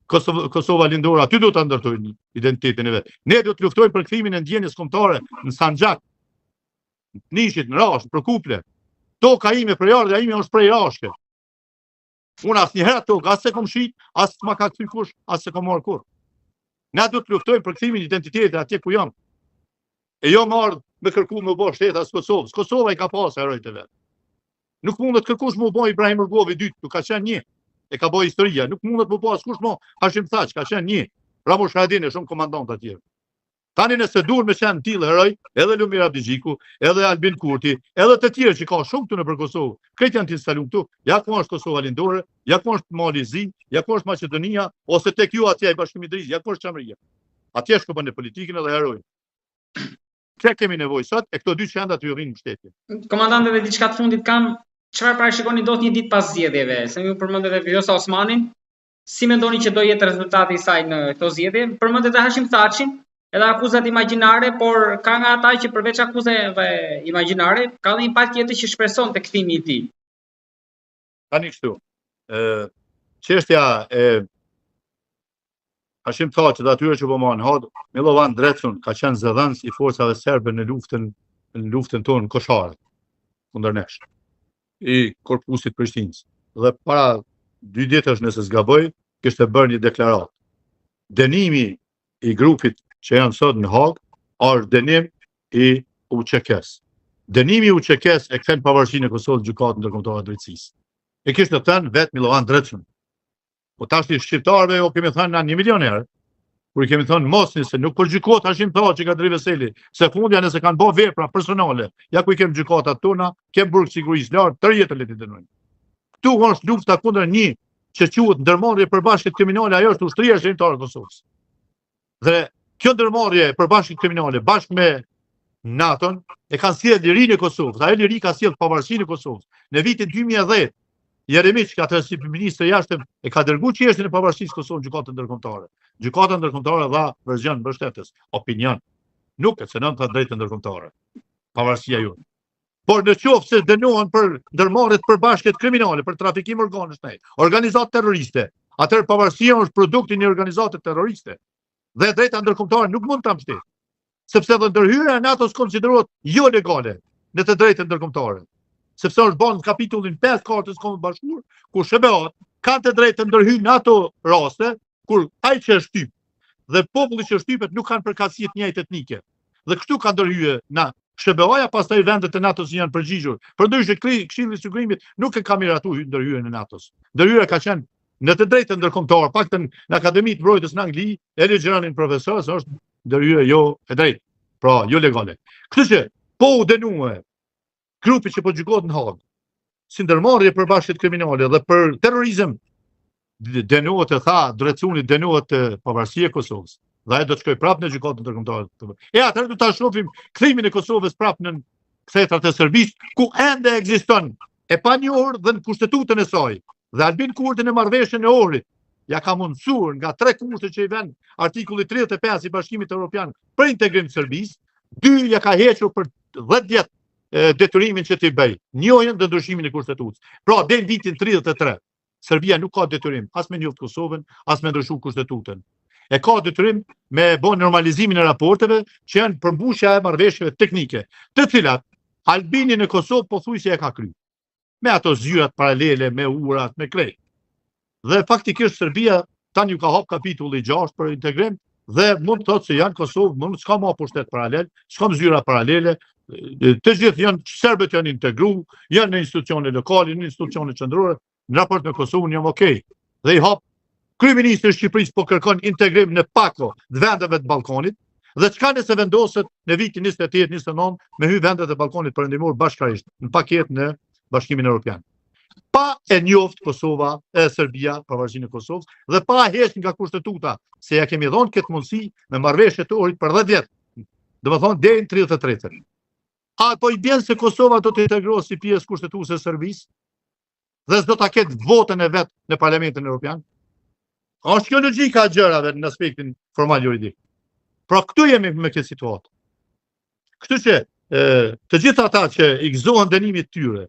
Kosova Lindore aty duhet ta ndërtojnë identitetin e vet. Ne do të luftojmë për kthimin e ndjenjes kombëtare në Sanxhak, në Nishit, në Rashë, për Kuple. Toka ime për ardha ime është prej Rashke. Unë asnjëherë tokë, as se kom shit, as s'ma ka kthy kush, as se kom marr kurrë. Na do të luftojmë për kthimin e identitetit atje ku jam. E jo marr me kërku me u bë shtet as Kosovës. Kosova i ka pasur herojt e vet. Nuk mundet kërkush me u bë Ibrahim Rgovi dytë, nuk ka qenë një. E ka bë historia, nuk mundet me pas kush mo Hashim Thaç, ka qenë një. Ramush Haradini shumë komandant atje. Tani nëse duhet me qenë tillë heroj, edhe Lumir Abdigjiku, edhe Albin Kurti, edhe të tjerë që ka shumë këtu në për Kosovë, këtë janë të instalu këtu, ja ku është Kosova Lindore, ja ku është Mali Zi, ja ku është Maqedonia, ose tek ju atje i Bashkimi i Drizit, ja ku është Çamëria. Atje shkopën e politikën edhe heroj. Çe kemi nevojë sot e këto dy qendra të rrinë mbështetje.
Komandante dhe diçka të fundit kam, çfarë parashikoni dot një ditë pas zgjedhjeve? Se ju përmendete Vjosa Osmanin, si mendoni që do jetë rezultati i saj në këto zgjedhje? Përmendete Hashim Thaçin, edhe akuzat imagjinare, por ka nga ata që përveç akuzave imagjinare, ka dhe një palë tjetër që shpreson të kthimi i tij.
Tani kështu. Çështja e Hashim Thaçit dhe atyre që po marrin hod, Milovan Drecun ka qenë zëdhënës i forcave serbe në luftën tonë në Koshare, kundër nesh, i korpusit Prishtinës. Dhe para 2 ditësh nëse s'gaboj, kishte bërë një deklaratë. Dënimi i grupit që janë sot në Hag, është dënim i UÇK-s. Dënimi i UÇK-s e kthen pavarësinë e Kosovës gjykatën ndërkombëtare të drejtësisë. E kishte thënë vetë Milovan Drecun. Po tash i shqiptarëve jo kemi thënë na 1 milion herë. Kur i kemi thënë mos se nuk përgjykohet Hashim Thaçi ka Kadri Veseli, se fundja nëse kanë bërë vepra personale, ja ku i kemi gjykatat tona, kemi burg sigurisë lart, tërë jetën le të dënojnë. Ktu është lufta kundër një që quhet ndërmarrje përbashkët kriminale, ajo është ushtria shënimtare e Kosovës. Dhe kjo ndërmarrje përbashkët kriminale bashkë me NATO-n e kanë sjellë lirinë e Kosovës. Ajo liri ka sjellë pavarësinë e Kosovës. Në vitin 2010 Jeremiç, ka të si ministri jashtëm, e ka dërguar çështjen e pavarësisë Kosovës gjykatën ndërkombëtare. Gjykata ndërkombëtare dha version mbështetës, opinion. Nuk e cënon të drejtën ndërkombëtare. Pavarësia jonë. Por në qoftë se dënohen për ndërmarrjet përbashkët kriminale, për trafikim organësh të organizatë terroriste, atëherë pavarësia është produkti i një organizate terroriste. Dhe drejta ndërkombëtare nuk mund ta mbështetë, sepse dhe ndërhyrja e NATO-s konsiderohet jo legale në të drejtën ndërkombëtare. Sepse është bën në kapitullin 5 Kartës Kombëve Bashkuar, ku SBA kanë të drejtë të ndërhyjnë në ato raste kur ai që është shtyp dhe populli që shtypet nuk kanë përkatësi të njëjtë etnike. Dhe kështu ka ndërhyrje na SBA-ja, pastaj vendet e NATO-s janë përgjigjur. Përndryshe Këshilli i Sigurimit nuk e ka miratuar ndërhyrjen e NATO-s. Ndërhyrja ka qenë në të drejtën ndërkombëtare, paktën në Akademinë të Mbrojtjes në Angli, edhe Gjeranin profesor, është ndërhyrje jo e drejtë, pra jo legale. Kështu që po u dënuar grupi që po gjykohet në Hag, si ndërmarrje përbashkët kriminale dhe për terrorizëm, dënohet e tha, Drecuni dënohet pavarësia e Kosovës. Dhe ai do të shkojë prapë në gjykatën ndërkombëtare. E atëherë do ta shohim kthimin e Kosovës prapë thetrat e Serbisë, ku ende ekziston e panjohur dhe në kushtetutën e saj. Dhe Albin Kurti në marrëveshjen e Ohrit ja ka mundësuar nga 3 kushte që i vën artikulli 35 i Bashkimit Evropian për integrim të Serbisë, 2 ja ka hequr për 10 vjet detyrimin që t'i bëj, njojën dhe ndryshimin e kushtetutës. Pra, deri në vitin 33, Serbia nuk ka detyrim as me njoftë Kosovën, as me ndryshu kushtetutën. E ka detyrim me bën normalizimin e raporteve që janë përmbushja e marrëveshjeve teknike, të cilat Albini në Kosovë pothuajse e ka kryer. Me ato zyrat paralele, me urat, me krejt. Dhe faktikisht Serbia tani ju ka hap kapitulli 6 për integrim dhe mund të thotë se janë Kosovë, s'ka më pushtet paralel, s'ka zyra paralele, të gjithë janë serbët janë integru, janë në institucione lokale, në institucione qendrore, në raport me Kosovën jam okej. Dhe i hap kryeministri i Shqipërisë po kërkon integrim në pako të vendeve të Ballkanit, dhe çka nëse vendoset në vitin 28-29 me hy vendet e Ballkanit perëndimor bashkërisht në paketë në Bashkimin Evropian. Pa e njoftë Kosova, Serbia, pavarësinë e Kosovës, dhe pa heqë nga kushtetuta, se ja kemi dhënë këtë mundësi me marrëveshje të Ohrit për 10 vjet. Domethënë deri në 33. Po i bjen se Kosova do të integrohet si pjesë kushtetuese e Serbisë dhe s'do ta ketë votën e vet në Parlamentin Evropian? Është kjo logjika e gjërave në aspektin formal juridik. Pra këtu jemi me këtë situatë. Kështu që të gjithë ata që i gëzohen dënimit tyre,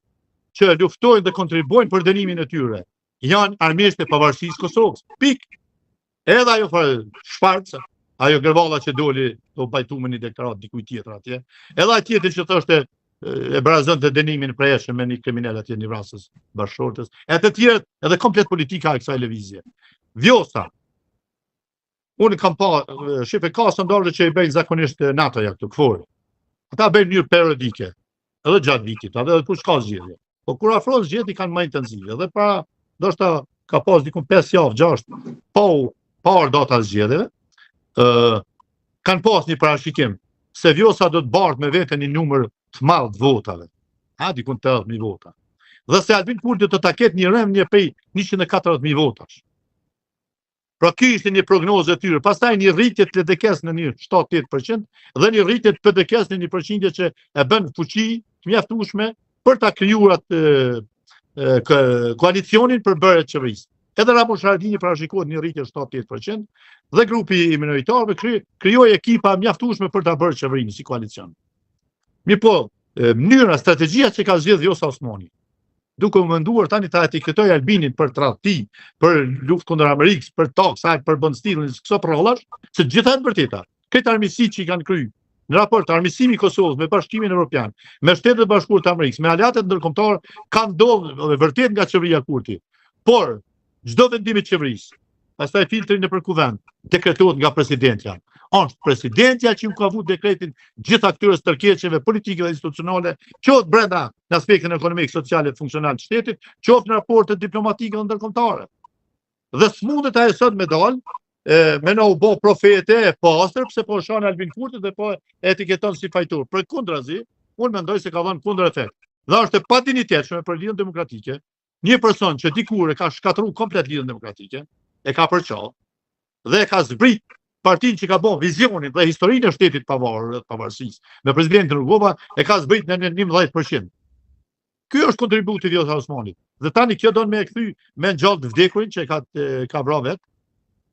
që luftojnë dhe kontribuojnë për dënimin e tyre, janë armiqtë e pavarësisë Kosovës. Pik. Edhe ajo Shfarca, ajo gërvalla që doli do bajtu me një deklarat dikuj tjetër atje, edhe ai tjetër që thoshte e barazon të dënimin për eshëm me një kriminal atje një vrasës bashkëshortës, e të tjerët edhe komplet politika e kësaj lëvizje. Vjosa. Unë kam pa, shife ka sondarë që i bëjnë zakonisht NATO-ja këtu, këfore. Ata bëjnë njërë periodike, edhe gjatë vitit, edhe kush ka zgjedhje. Po kur afron zgjedhje kanë më intensive, dhe para ndoshta ka pas dikun 5 javë, 6, pa data zgjedhjeve, kanë pas një parashikim se Vjosa do të bardh me vete një numër të madh të votave. Dikun 80.000 vota. Dhe se Albin Kurti do ta ketë një rëmje prej 140.000 votash. Pra ky ishte një prognozë e tyre. Pastaj një rritje të LDK-s në një 7-8% dhe një rritje të PDK-s në një përqindje që e bën fuqi të mjaftueshme për ta krijuar koalicionin për bërje të qeverisë. Edhe Ramush Haradinaj parashikohet një rritje 7-8% dhe grupi i minoritarëve krijoi ekipa mjaftueshme për ta bërë qeverinë si koalicion. Mirpo, mënyra, strategjia që ka zgjedhur Vjosa Osmani, duke u menduar tani ta etiketoj Albinin për tradhti, për luftë kundër Amerikës, për toksa, për bëndstillin, këto prollash, se gjitha janë vërteta. Këtë armiqësi që i kanë kryer në raport armiqësimi i Kosovës me Bashkimin Evropian, me Shtetet e Bashkuara të Amerikës, me aleatet ndërkombëtar, kanë ndodhur vërtet nga qeveria Kurti. Por çdo vendim i qeverisë, pastaj filtri nëpër kuvend, dekretohet nga presidentja. Është presidentja që ka vu dekretin gjitha këtyre stërkeqeve politike dhe institucionale, qoftë brenda në aspektin ekonomik, social e funksional të shtetit, qoftë në raportet diplomatike dhe ndërkombëtare. Dhe s'mundet ajo sot me dal, me në u bo profete e pastër, pse po shon Albin Kurti dhe po etiketon si fajtor. Për kundrazi, unë mendoj se ka dhënë kundër efekt. Dhe është e padinitetshme për lidhjen demokratike, një person që dikur e ka shkatruar komplet lidhjen demokratike, e ka përçall dhe e ka zbrit partinë që ka bën vizionin dhe historinë e shtetit pavarësisë. Me presidentin Rugova e ka zbrit në 11%. Ky është kontributi i Vjosa Osmanit. Dhe tani kjo don me e kthy me ngjall të vdekurin që ka vrarë vet.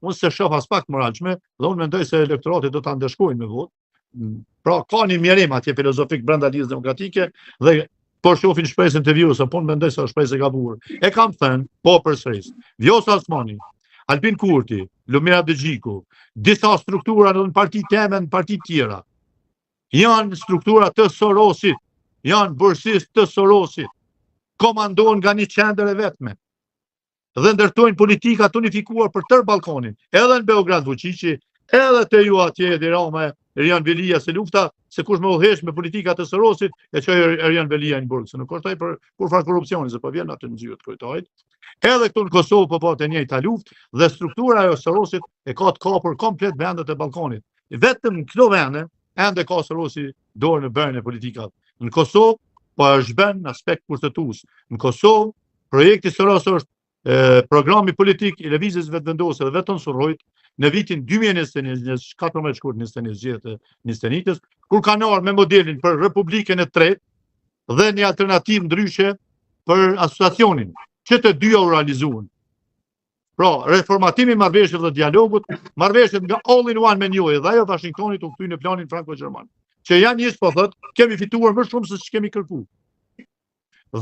Unë se shoh as pak moralshme, dhe unë mendoj se elektorati do ta ndeshkojnë me votë. Pra ka një mjerim atje filozofik brenda lidhjes demokratike dhe po shohin shpresën të Vjosa, po unë mendoj se është shpresë e gabuar. E kam thënë, po përsëris. Vjosa Osmani, Albin Kurti, Lumira Dëgjiku, disa struktura në parti teme, në parti tjera, janë struktura të Sorosit, janë bursist të Sorosit, komandohen nga një qendër e vetme, dhe ndërtojnë politika të unifikuar për tërë Ballkanin, edhe në Beograd Vučići, edhe të ju atje dhe Rama Erian Velia se lufta, se kush më udhëheq me politika të Sorosit, e çoi Erian Velia në burg, se nuk kushtoi për fat korrupsioni, se po vjen atë në zyrë të kujtohet. Edhe këtu në Kosovë po të njëjta luftë dhe struktura e Sorosit e ka të kapur komplet vendet e Ballkanit. Vetëm në këto vende ende ka Sorosi dorë në bërjen e politikave. Në Kosovë po është bën në aspekt kushtetues. Në Kosovë projekti Soros është programi politik i lëvizjes vetëvendose dhe vetëm Surrojt në vitin 2021, 14 shkurt 21 zgjedhjet e Nistenitës, kur kanë ardhur me modelin për Republikën e Tretë, dhe një alternativë ndryshe për asociacionin, që të dyja u realizuan. Pra, reformatimi i marrëveshjeve dhe dialogut, marrëveshjet nga all-in-one me njëjë dhe ajo Washingtonit u kthye në planin franko-gjerman. Që janë njësë po thot, kemi fituar më shumë se ç'kemi kërkuar.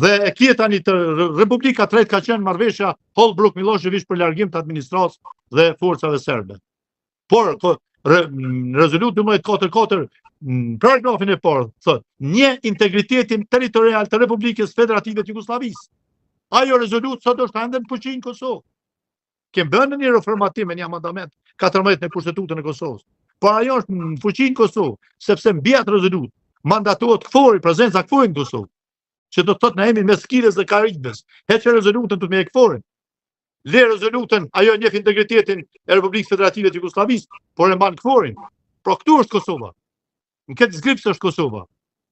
Dhe e kje tani të Republika Tretë ka qenë marrëveshja Holbrooke-Milošević për largim të administratës dhe forcave serbe. Por, në rezolut numër 44, në paragrafin e parë, thot, një integritetin territorial të Republikës Federative të Jugosllavisë. Ajo rezolut sot është ende në fuqi në Kosovë. Kemë bënë një reformatim e një amandament 14 në Kushtetutën e Kosovës. Por ajo është në fuqi në Kosovë, sepse mbi atë rezolut mandatohet KFOR-i, prezenca KFOR-i në Kosovë, që do të thotë na jemi mes Skirës dhe Karibës. Heqë rezolutën të me e KFOR-in. Le rezolutën, ajo njeh integritetin e Republikës Federative të Jugosllavisë, por e mban KFOR-in. Pra këtu është Kosova. Në këtë zgrips është Kosova.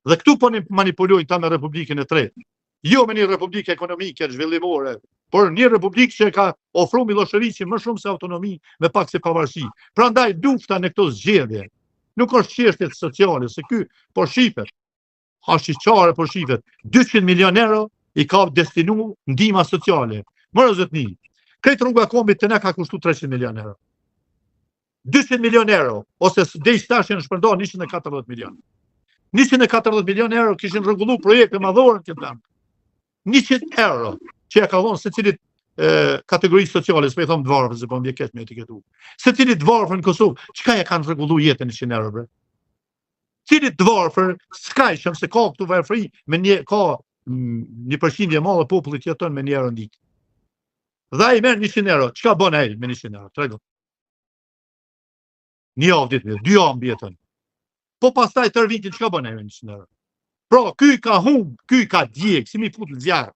Dhe këtu po manipulojnë ta me Republikën e Tretë. Jo me një republikë ekonomike zhvillimore, por një republikë që ka ofruar Miloševići më shumë se autonomi me pak se pavarësi. Prandaj lufta në këto zgjedhje nuk është çështje sociale, se ky po shifet. Hashiqare po shifet. 200 milion euro i ka destinu ndihma sociale. Më zotni. Këtë rruga kombit të ne ka kushtu 300 milion euro. 200 milion euro, ose dhe i stashen shpërndon 140 milion. 140 milion euro kishin rregullu projekte madhore në këtë vend. 100 euro që ja ka dhonë se cilit kategorisë sociale, s'pe i thomë dvarfën, se po më vjeket me etiketu. Se cilit dvarfën në Kosovë, qëka ja kanë rregullu jetën 100 euro, bre? Cilit dvarfër, s'kajshëm se ka këtu varfëri, me ka një përqindje madhe popullit jeton me 1 euro në ditë. Dhe ai merr 100 euro, çka bën ai me 100 euro? Trego. Një javë ditë, 2 javë mbjetën. Po pastaj tër vitin çka bën ai me 100 euro? Pra, ky ka humb, ky ka djeg, si mi fut në zjarr.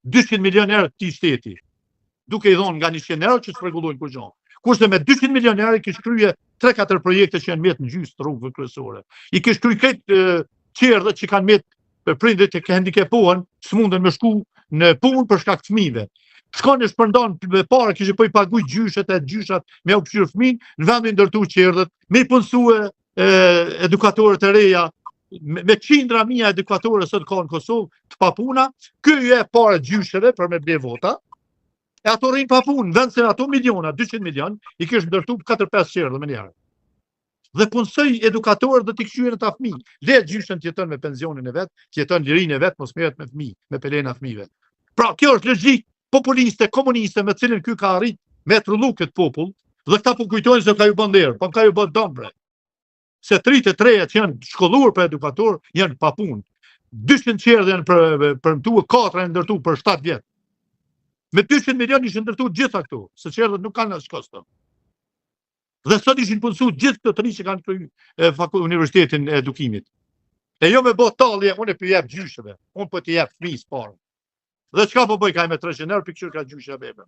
200 milion euro ti shteti. Duke i dhonë nga 100 euro që s'rregullojnë kur gjë. Kurse me 200 milion euro i kish krye 3-4 projekte që janë mjet në gjysë të rrugëve kryesore. I kish krye këtë qerdhët që kanë mjet për prindërit që handikepohen, s'munden me shku në punë për shkak të fëmijëve. Shkon e shpërndon me parë, kishte po i paguaj gjyshet e gjyshat me u pshir fëmin, në vendin ndërtu qerdhët, me punësue edukatorët e reja, me qindra mia edukatorë sot ka në Kosovë të papuna, ky e parë gjysheve për me ble vota, e ato rrinë papunë, në vend se ato miliona, 200 milion, i kishë ndërtu 4-5 qerdhë me njerë. Dhe punësoj edukatorët dhe t'i këshyën e ta fëmi. Le gjyshen të jeton me pensionin e vetë, të jeton lirinë e vetë, mos meret me fëmi, me pelena fëmive. Pra, kjo është logjik populiste, komuniste, me cilin ky ka arrit me trullu këtë popull, dhe këta po kujtojnë se ka ju bën derë, po ka ju bën dombre. Se 33 që janë shkolluar për edukator, janë pa punë. 200 qerdhe janë përmtuar, 4 janë ndërtu për 7 vjetë. Me 200 milion ishin ndërtu gjitha këtu, se qerdhet nuk kanë as kosto. Dhe sot ishin punësu gjithë këto të rinj që kanë kryer Universitetin e Edukimit. E jo me bot tallje, unë e pi jep gjyshëve, unë po t'i jep fëmijës parë. Dhe çka po bëj ka me 300 euro pikëqyr ka gjyshja bebe.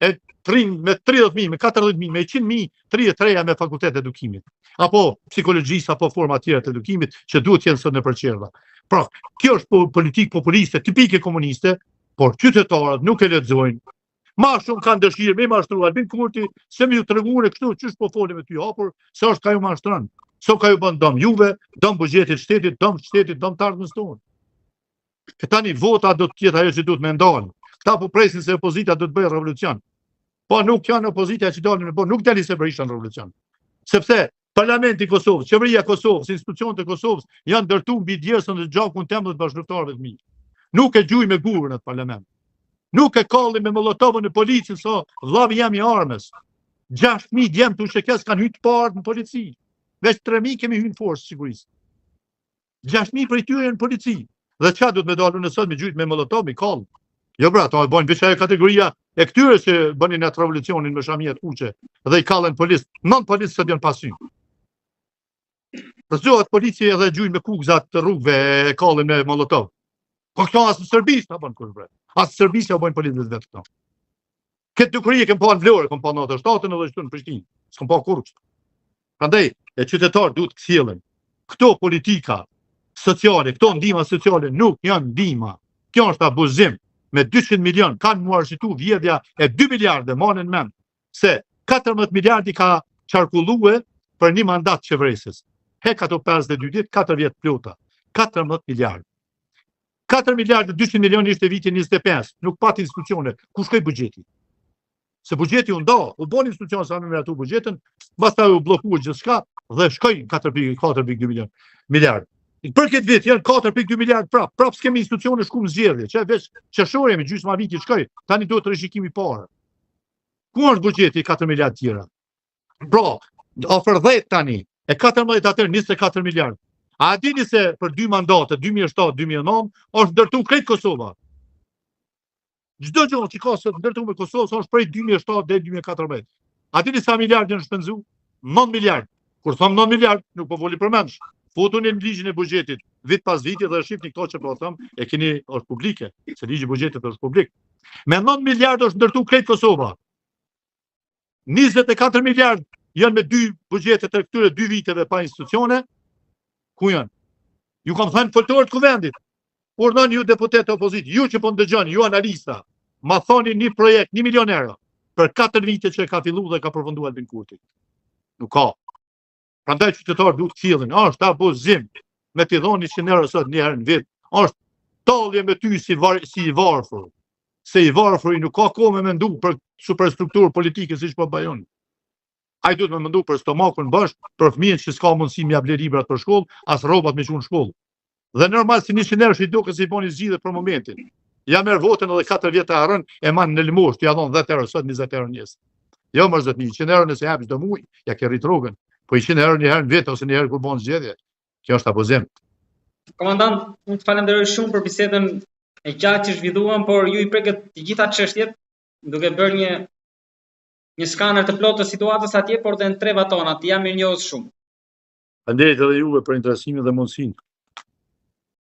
E trin me 30.000, me 40.000, me 100.000, 33 me fakultet edukimit. Apo psikologjisë, apo forma tjera të edukimit që duhet jenë sot në përqerdha. Pra, kjo është politikë populiste, tipike komuniste, por qytetarët nuk e lexojnë. Ma shumë kanë dëshirë me mashtruar, Albin Kurti, se mi ju treguar kështu, çish po folim me ty hapur, se është ka ju mashtron. So ka ju bën dom juve, dom bugjetit shtetit, dom të ardhmës tonë. Tani vota do të jetë ajo që duhet me ndalë. Këta po presin se opozita do të bëjë revolucion. Po nuk janë opozita që dalin me bë, nuk dali se bërishan revolucion. Sepse Parlamenti i Kosovës, qeveria e Kosovës, institucionet e Kosovës janë ndërtuar mbi djersën dhe gjakun tëm të bashkëtorëve të mi. Nuk e gjuj me gurën atë parlament. Nuk e kalli me molotovën në policin, so vllavi jam i armës. 6.000 djemë të shekes kanë hyrë parë në polici. Veç 3.000 kemi hyrë në forcë sigurisë. 6.000 prej tyre në polici. Dhe çka duhet me dalë në sot me gjujt me molotov, me kall. Jo bra, ato e bojnë veç ajo kategoria e këtyre që bënin atë revolucionin me shamjet kuqe dhe i kallen policë. Non policë sot janë pasy. Përzohet policia edhe gjujt me kukzat të rrugëve e kallin me molotov. Po këto as në Serbisë ta bën kur bre. As në Serbisë ja bojnë policët vetë këto. Këtë dukuri kem pa në Vlorë, kem pa në 97-ën edhe këtu në Prishtinë. S'kam pa kurrë. Prandaj e qytetarët duhet kthjellen. Këto politika sociale, këto ndihma sociale nuk janë ndihma. Kjo është abuzim. Me 200 milion kanë muarsitu vjedhja e 2 miliardë, manen mend, se 14 miliardi ka qarkullue për një mandat qeverisës. Hek ato 52 ditë, 4 vjetë plota. 14 miliardë. 4 miliardë 200 milion ishte viti 25, nuk pati institucione. Ku shkoi buxheti? Se buxheti u nda, u bën institucion sa më miratu buxhetin, pastaj u bllokua gjithçka dhe shkoi 4.2 miliardë. Për këtë vit janë 4.2 miliardë prap s'kemi institucione shkum zgjedhje, që veç qershore me gjysma viti shkoi. Tani duhet rishikimi parë. Ku është buxheti 4 miliardë tjera? Pra, ofër 10 tani, e 14 atër 24 miliardë. A dini se për 2 mandate, 2007-2009, është ndërtu krejt Kosova. Çdo gjë që ka sot ndërtu me Kosovë është prej 2007 deri 2014. A dini sa miliardë janë shpenzuar? 9 miliardë. Kur thom 9 miliardë, nuk po voli përmendsh. Fotoni në ligjin e buxhetit, vit pas viti dhe shifni këto që po them, e keni është publike, se ligji i buxhetit është publik. Me 9 miliardë është ndërtu krejt Kosova. 24 miliardë janë me 2 buxhetet e këtyre 2 viteve pa institucione. Ku janë? Ju kam thënë foltorët kuvendit. Urdhën ju deputetë opozitë, ju që po ndëgjoni, ju analista, ma thoni një projekt 1 milion euro për 4 vite që ka filluar dhe ka përfunduar Albin Kurti. Nuk ka. Prandaj qytetarët duhet kthjellin, është abuzim me t'i dhoni 100 euro sot një herë në vit. Është tallje me ty si i varfër. Se i varfëri nuk ka kohë me mendu për superstrukturë politike siç po bajon. Ai duhet me mendu për stomakun bash, për fëmijën që s'ka mundësi me ble librat për shkollë, as rrobat me qenë në shkollë. Dhe normal si 100 euro i duket si boni zgjidhje për momentin. Ja merr votën edhe 4 vjet të harron, e man në lëmosh, ja dhon 10 euro sot, 20 euro nesër. Jo më zot 100 euro nëse hap çdo muaj, ja ke rrit rrugën. Po 100 euro një herë në vit ose një herë kur bën zgjedhje. Kjo është abuzim.
Komandant, unë të falenderoj shumë për bisedën e gjatë që zhvilluam, por ju i preket të gjitha çështjet, duke bërë një skaner të plotë të situatës atje, por dhe në treva tona, të jam mirënjohës shumë.
Faleminderit edhe juve për interesimin dhe mundësinë.